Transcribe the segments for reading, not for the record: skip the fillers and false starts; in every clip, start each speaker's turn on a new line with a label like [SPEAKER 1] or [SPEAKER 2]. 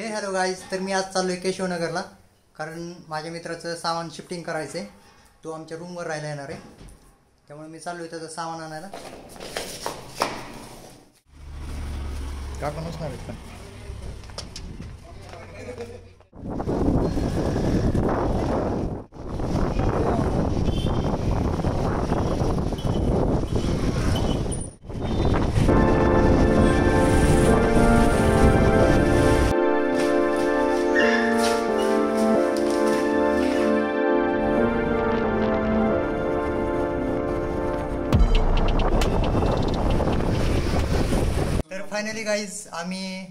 [SPEAKER 1] हे hello guys, तर मी आज चाललोय केशवनगरला, कारण माझ्या मित्राचं सामान शिफ्टिंग करायचं आहे. तो आमच्या रूमवर राहायला येणार आहे, त्यामुळे मी चाललोय त्याचं सामान आणायला. काका नसणार आहेत पण. फायनली गाईज, आम्ही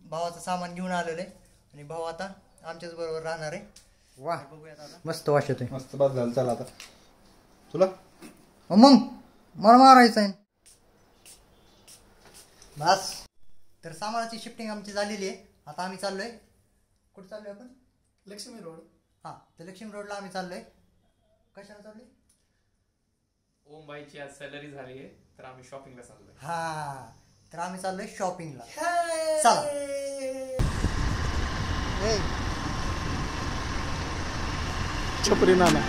[SPEAKER 1] भावाचं सामान घेऊन आलेलो आहे आणि भाऊ आता आमच्याच बरोबर राहणार आहे. वा, बघूयात आता. मस्त वास येतोय.
[SPEAKER 2] मस्त बस झालं. चला आता तुला
[SPEAKER 1] मग मला मारायचं आहे बस. तर सामानाची शिफ्टिंग आमची झालेली आहे. आता आम्ही चाललोय. कुठे चाललोय आपण?
[SPEAKER 2] लक्ष्मी रोड.
[SPEAKER 1] हां, तर लक्ष्मी रोडला आम्ही चाललोय. कशाला चाललोय?
[SPEAKER 3] ओमबाईची आज सॅलरी झाली आहे, तर आम्ही शॉपिंगला चाललोय.
[SPEAKER 1] हा, तर आम्ही चाललोय शॉपिंगला. चला.
[SPEAKER 2] छपरी नाना.